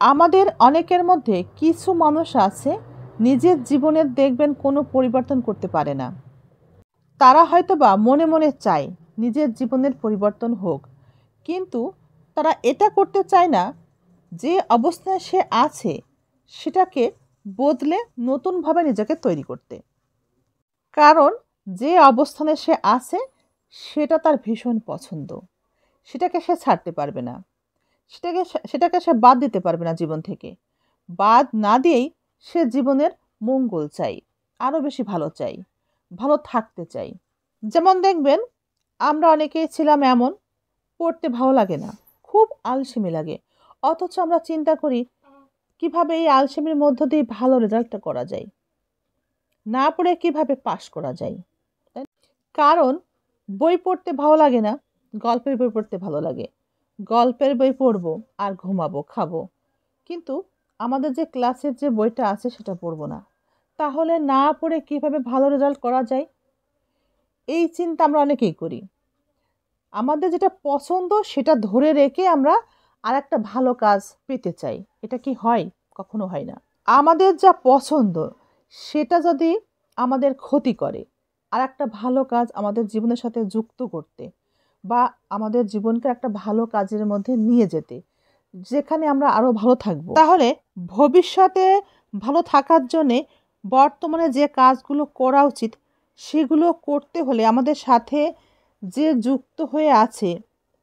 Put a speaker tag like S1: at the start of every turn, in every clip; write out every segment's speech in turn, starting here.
S1: আমাদের অনেকের মধ্যে কিছু মানুষ আছে নিজের জীবনের দেখবেন কোনো পরিবর্তন করতে পারে না। তারা হয়তোবা মনে মনে চায় নিজের জীবনের পরিবর্তন হোক, কিন্তু তারা এটা করতে চায় না যে অবস্থায় সে আছে সেটাকে বদলে নতুনভাবে নিজেকে তৈরি করতে। কারণ যে অবস্থানে সে আছে সেটা তার ভীষণ পছন্দ, সেটাকে সে ছাড়তে পারবে না, সেটাকে সে বাদ দিতে পারবে না জীবন থেকে। বাদ না দিয়েই সে জীবনের মঙ্গল চাই, আরও বেশি ভালো চাই, ভালো থাকতে চাই। যেমন দেখবেন, আমরা অনেকেই ছিলাম এমন, পড়তে ভালো লাগে না, খুব আলসেমি লাগে, অথচ আমরা চিন্তা করি কিভাবে এই আলসেমির মধ্য দিয়ে ভালো রেজাল্টটা করা যায়, না পড়ে কিভাবে পাশ করা যায়। কারণ বই পড়তে ভালো লাগে না, গল্পের বই পড়তে ভালো লাগে। গল্পের বই পড়বো আর ঘুমাবো, খাবো, কিন্তু আমাদের যে ক্লাসের যে বইটা আছে সেটা পড়বো না। তাহলে না পড়ে কিভাবে ভালো রেজাল্ট করা যায়, এই চিন্তা আমরা অনেকেই করি। আমাদের যেটা পছন্দ সেটা ধরে রেখে আমরা আর একটা ভালো কাজ পেতে চাই। এটা কি হয়? কখনো হয় না। আমাদের যা পছন্দ সেটা যদি আমাদের ক্ষতি করে, আর একটা ভালো কাজ আমাদের জীবনের সাথে যুক্ত করতে বা আমাদের জীবনকে একটা ভালো কাজের মধ্যে নিয়ে যেতে, যেখানে আমরা আরও ভালো থাকব, তাহলে ভবিষ্যতে ভালো থাকার জন্যে বর্তমানে যে কাজগুলো করা উচিত সেগুলো করতে হলে আমাদের সাথে যে যুক্ত হয়ে আছে,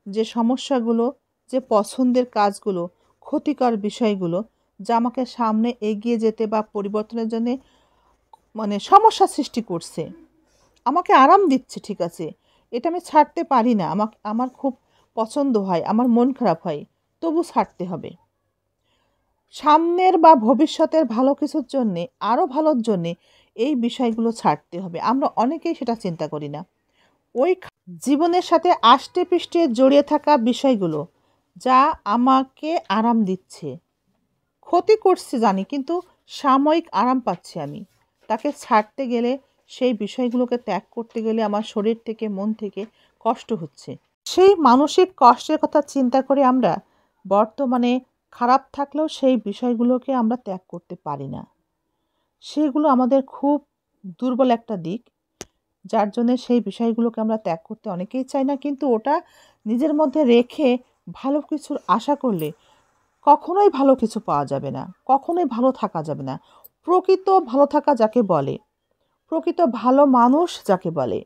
S1: যে সমস্যাগুলো, যে পছন্দের কাজগুলো, ক্ষতিকর বিষয়গুলো যা আমাকে সামনে এগিয়ে যেতে বা পরিবর্তনের জন্যে সমস্যা সৃষ্টি করছে, আমাকে আরাম দিচ্ছে, ঠিক আছে, এটা আমি ছাড়তে পারি না, আমার খুব পছন্দ হয়, আমার মন খারাপ হয়, তবু ছাড়তে হবে। সামনের বা ভবিষ্যতের ভালো কিছুর জন্যে, আরও ভালোর জন্যে এই বিষয়গুলো ছাড়তে হবে। আমরা অনেকেই সেটা চিন্তা করি না। ওই জীবনের সাথে আষ্টে পৃষ্ঠে জড়িয়ে থাকা বিষয়গুলো যা আমাকে আরাম দিচ্ছে, ক্ষতি করছে জানি, কিন্তু সাময়িক আরাম পাচ্ছি আমি, তাকে ছাড়তে গেলে, সেই বিষয়গুলোকে ত্যাগ করতে গেলে আমার শরীর থেকে, মন থেকে কষ্ট হচ্ছে। সেই মানসিক কষ্টের কথা চিন্তা করে আমরা বর্তমানে খারাপ থাকলেও সেই বিষয়গুলোকে আমরা ত্যাগ করতে পারি না। সেগুলো আমাদের খুব দুর্বল একটা দিক, যার জন্য সেই বিষয়গুলোকে আমরা ত্যাগ করতে অনেকেই চাই না। কিন্তু ওটা নিজের মধ্যে রেখে ভালো কিছুর আশা করলে কখনোই ভালো কিছু পাওয়া যাবে না, কখনোই ভালো থাকা যাবে না। প্রকৃত ভালো থাকা যাকে বলে, প্রকৃত ভালো মানুষ যাকে বলে,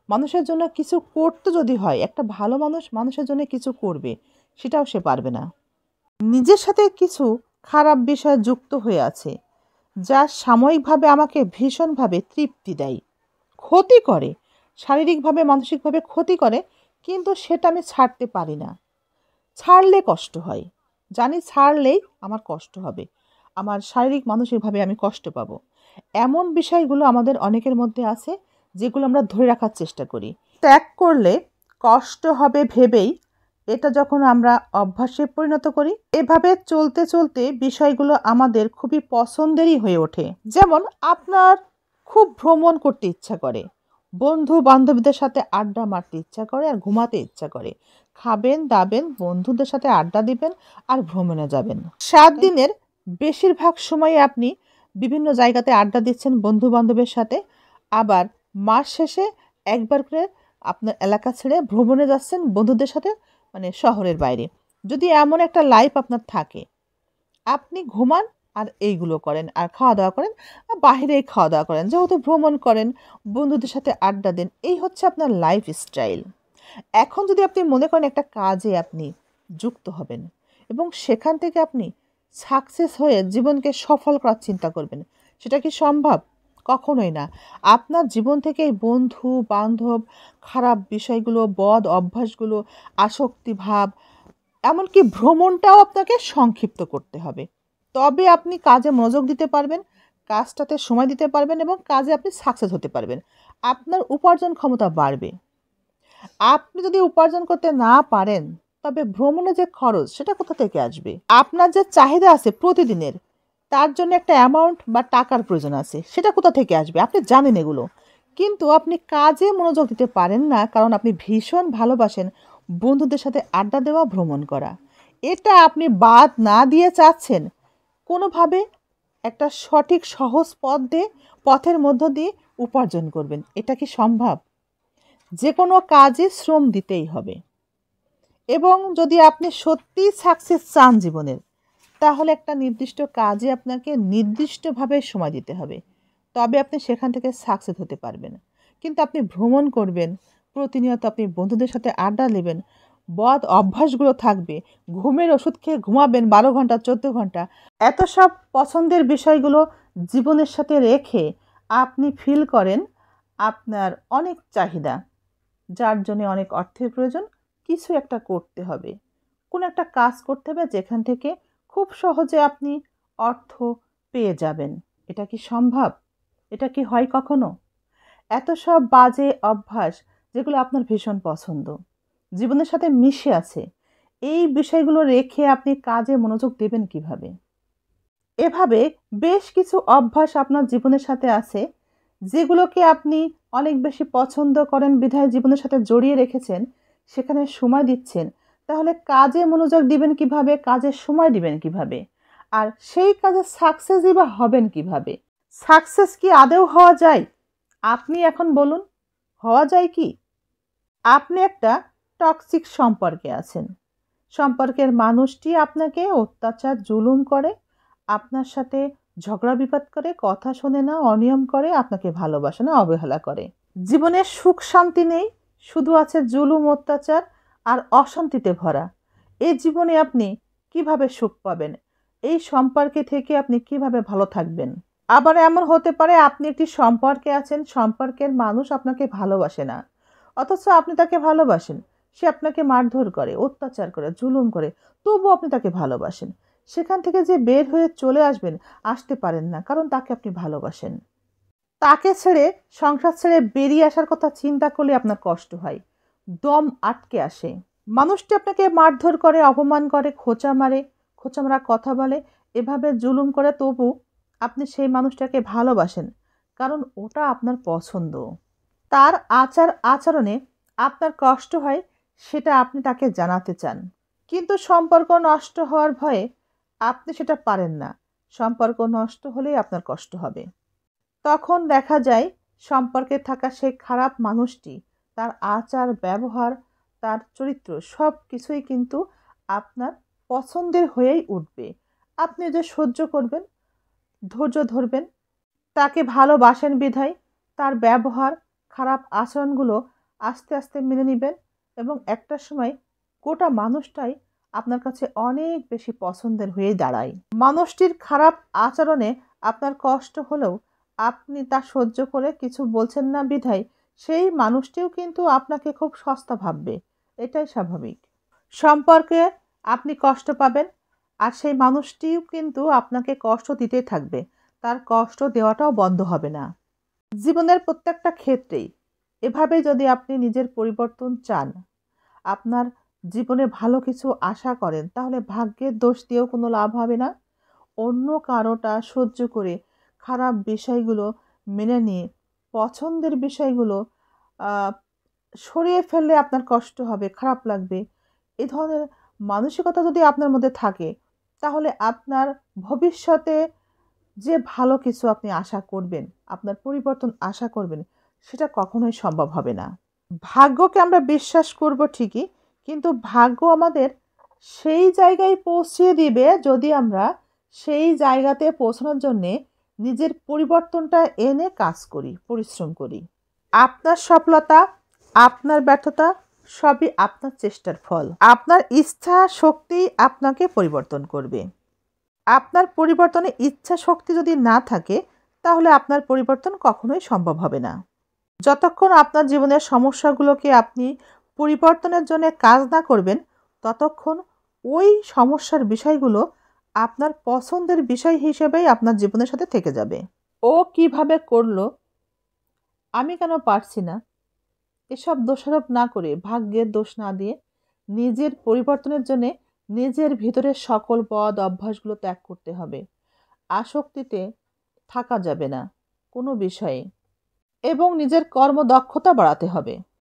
S1: মানুষের জন্য কিছু করতে যদি হয়, একটা ভালো মানুষ মানুষের জন্য কিছু করবে, সেটাও সে পারবে না। নিজের সাথে কিছু খারাপ বিষয় যুক্ত হয়ে আছে যা সাময়িকভাবে আমাকে ভীষণভাবে তৃপ্তি দেয়, ক্ষতি করে, শারীরিকভাবে মানসিকভাবে ক্ষতি করে, কিন্তু সেটা আমি ছাড়তে পারি না। ছাড়লে কষ্ট হয়, জানি ছাড়লেই আমার কষ্ট হবে, আমার শারীরিক মানসিকভাবে আমি কষ্ট পাবো। এমন বিষয়গুলো আমাদের অনেকের মধ্যে আছে যেগুলো আমরা ধরে রাখার চেষ্টা করি। ত্যাগ করলে কষ্ট হবে ভেবেই এটা যখন আমরা অভ্যাসে পরিণত করি, এভাবে চলতে চলতে বিষয়গুলো আমাদের খুবই পছন্দেরই হয়ে ওঠে। যেমন আপনার খুব ভ্রমণ করতে ইচ্ছা করে, বন্ধু বান্ধবীদের সাথে আড্ডা মারতে ইচ্ছা করে আর ঘুমাতে ইচ্ছা করে, খাবেন দাবেন, বন্ধুদের সাথে আড্ডা দিবেন আর ভ্রমণে যাবেন। 7 দিনের বেশিরভাগ সময় আপনি বিভিন্ন জায়গাতে আড্ডা দিচ্ছেন বন্ধু বান্ধবের সাথে, আবার মাস শেষে একবার করে আপনার এলাকা ছেড়ে ভ্রমণে যাচ্ছেন বন্ধুদের সাথে, শহরের বাইরে। যদি এমন একটা লাইফ আপনার থাকে, আপনি ঘুমান আর এইগুলো করেন আর খাওয়া দাওয়া করেন আর বাহিরেই খাওয়া দাওয়া করেন, যেহেতু ভ্রমণ করেন, বন্ধুদের সাথে আড্ডা দেন, এই হচ্ছে আপনার লাইফ স্টাইল। এখন যদি আপনি মনে করেন একটা কাজে আপনি যুক্ত হবেন এবং সেখান থেকে আপনি সাকসেস হয়ে জীবনকে সফল করার চিন্তা করবেন, সেটা কি সম্ভব? কখনোই না। আপনার জীবন থেকে এই বন্ধু বান্ধব, খারাপ বিষয়গুলো, বদ অভ্যাসগুলো, আসক্তি ভাব, এমনকি ভ্রমণটাও আপনাকে সংক্ষিপ্ত করতে হবে। তবে আপনি কাজে মনোযোগ দিতে পারবেন, কাজটাতে সময় দিতে পারবেন এবং কাজে আপনি সাকসেস হতে পারবেন। আপনার উপার্জন ক্ষমতা বাড়বে। আপনি যদি উপার্জন করতে না পারেন, তবে ভ্রমণে যে খরচ সেটা কোথা থেকে আসবে? আপনার যে চাহিদা আছে প্রতিদিনের, তার জন্য একটা অ্যামাউন্ট বা টাকার প্রয়োজন আছে, সেটা কোথা থেকে আসবে? আপনি জানেন এগুলো, কিন্তু আপনি কাজে মনোযোগ দিতে পারেন না, কারণ আপনি ভীষণ ভালোবাসেন বন্ধুদের সাথে আড্ডা দেওয়া, ভ্রমণ করা। এটা আপনি বাদ না দিয়ে চাচ্ছেন কোনোভাবে একটা সঠিক সহজ পথের মধ্য দিয়ে উপার্জন করবেন। এটা কি সম্ভব? যে কোনো কাজে শ্রম দিতেই হবে। এবং যদি আপনি সত্যিই সাকসেস চান জীবনের, তাহলে একটা নির্দিষ্ট কাজে আপনাকে নির্দিষ্টভাবে সময় দিতে হবে। তবে আপনি সেখান থেকে সাকসেস হতে পারবেন। কিন্তু আপনি ভ্রমণ করবেন, প্রতিনিয়ত আপনি বন্ধুদের সাথে আড্ডা নেবেন, বদ অভ্যাসগুলো থাকবে, ঘুমের ওষুধ খেয়ে ঘুমাবেন 12 ঘন্টা 14 ঘন্টা। এত সব পছন্দের বিষয়গুলো জীবনের সাথে রেখে আপনি ফিল করেন আপনার অনেক চাহিদা, যার জন্য অনেক অর্থের প্রয়োজন। কিছু একটা করতে হবে, কোনো একটা কাজ করতে হবে যেখান থেকে খুব সহজে আপনি অর্থ পেয়ে যাবেন। এটা কি সম্ভব? এটা কি হয় কখনো? এত সব বাজে অভ্যাস যেগুলো আপনার ভীষণ পছন্দ, জীবনের সাথে মিশে আছে, এই বিষয়গুলো রেখে আপনি কাজে মনোযোগ দেবেন কিভাবে? এভাবে বেশ কিছু অভ্যাস আপনার জীবনের সাথে আছে, যেগুলোকে আপনি অনেক বেশি পছন্দ করেন বিধায় জীবনের সাথে জড়িয়ে রেখেছেন, সেখানে সময় দিচ্ছেন। তাহলে কাজে মনোযোগ দিবেন কিভাবে? কাজে সময় দিবেন কিভাবে? আর সেই কাজে সাকসেসই বা হবেন কিভাবে? সাকসেস কি আদৌ হওয়া যায়? আপনি এখন বলুন, হওয়া যায় কি? আপনি একটা টক্সিক সম্পর্কে আছেন। সম্পর্কের মানুষটি আপনাকে অত্যাচার জুলুম করে, আপনার সাথে ঝগড়া বিবাদ করে, কথা শোনে না, অনিয়ম করে, আপনাকে ভালোবাসে না, অবহেলা করে। জীবনে সুখ শান্তি নেই, শুধু আছে জুলুম, অত্যাচার আর অশান্তিতে ভরা। এই জীবনে আপনি কিভাবে সুখ পাবেন? এই সম্পর্কে থেকে আপনি কিভাবে ভালো থাকবেন? আবার এমন হতে পারে আপনি একটি সম্পর্কে আছেন, সম্পর্কের মানুষ আপনাকে ভালোবাসে না, অথচ আপনি তাকে ভালোবাসেন। সে আপনাকে মারধর করে, অত্যাচার করে, জুলুম করে, তবুও আপনি তাকে ভালোবাসেন। সেখান থেকে যে বের হয়ে চলে আসবেন, আসতে পারেন না, কারণ তাকে আপনি ভালোবাসেন। তাকে ছেড়ে, সংসার ছেড়ে বেরিয়ে আসার কথা চিন্তা করলে আপনার কষ্ট হয়, দম আটকে আসে। মানুষটি আপনাকে মারধর করে, অপমান করে, খোঁচা মারে, খোঁচা মারা কথা বলে, এভাবে জুলুম করে, তবু আপনি সেই মানুষটাকে ভালোবাসেন, কারণ ওটা আপনার পছন্দ। তার আচার আচরণে আপনার কষ্ট হয়, সেটা আপনি তাকে জানাতে চান, কিন্তু সম্পর্ক নষ্ট হওয়ার ভয়ে আপনি সেটা পারেন না। সম্পর্ক নষ্ট হলেই আপনার কষ্ট হবে। তখন দেখা যায় সম্পর্কে থাকা সেই খারাপ মানুষটি, তার আচার ব্যবহার, তার চরিত্র সব কিছুই কিন্তু আপনার পছন্দের হয়েই উঠবে। আপনি যে সহ্য করবেন, ধৈর্য ধরবেন, তাকে ভালোবাসেন বিধায় তার ব্যবহার, খারাপ আচরণগুলো আস্তে আস্তে মেনে নেবেন, এবং একটা সময় গোটা মানুষটাই আপনার কাছে অনেক বেশি পছন্দের হয়ে দাঁড়ায়। মানুষটির খারাপ আচরণে আপনার কষ্ট হলেও আপনি তা সহ্য করে কিছু বলছেন না বিধায় সেই মানুষটিও কিন্তু আপনাকে খুব সস্তা ভাববে। এটাই স্বাভাবিক। সম্পর্কে আপনি কষ্ট পাবেন, আর সেই মানুষটিও কিন্তু আপনাকে কষ্ট দিতেই থাকবে, তার কষ্ট দেওয়াটাও বন্ধ হবে না। জীবনের প্রত্যেকটা ক্ষেত্রেই এভাবে যদি আপনি নিজের পরিবর্তন চান, আপনার জীবনে ভালো কিছু আশা করেন, তাহলে ভাগ্যের দোষ দিয়েও কোনো লাভ হবে না। অন্য কারোটা সহ্য করে খারাপ বিষয়গুলো মেনে নিয়ে পছন্দের বিষয়গুলো আহ, সরিয়ে ফেললে আপনার কষ্ট হবে, খারাপ লাগবে। এই ধরনের মানসিকতা যদি আপনার মধ্যে থাকে, তাহলে আপনার ভবিষ্যতে যে ভালো কিছু আপনি আশা করবেন, আপনার পরিবর্তন আশা করবেন, সেটা কখনোই সম্ভব হবে না। ভাগ্যকে আমরা বিশ্বাস করব ঠিকই, কিন্তু ভাগ্য আমাদের সেই জায়গায় পৌঁছিয়ে দিবে যদি আমরা সেই জায়গাতে পৌঁছানোর জন্যে নিজের পরিবর্তনটা এনে কাজ করি, পরিশ্রম করি। আপনার সফলতা, আপনার ব্যর্থতা সবই আপনার চেষ্টার ফল। আপনার ইচ্ছা শক্তি আপনাকে পরিবর্তন করবে। আপনার পরিবর্তনে ইচ্ছা শক্তি যদি না থাকে, তাহলে আপনার পরিবর্তন কখনোই সম্ভব হবে না। যতক্ষণ আপনার জীবনের সমস্যাগুলোকে আপনি পরিবর্তনের জন্য কাজ না করবেন, ততক্ষণ ওই সমস্যার বিষয়গুলো আপনার পছন্দের বিষয় হিসেবেই আপনার জীবনের সাথে থেকে যাবে। ও কিভাবে করলো, আমি কেন পারছি না, এসব দোষারোপ না করে, ভাগ্যের দোষ না দিয়ে, নিজের পরিবর্তনের জন্য নিজের ভিতরের সকল বদ অভ্যাসগুলো ত্যাগ করতে হবে। আসক্তিতে থাকা যাবে না কোনো বিষয়ে, এবং নিজের কর্মদক্ষতা বাড়াতে হবে।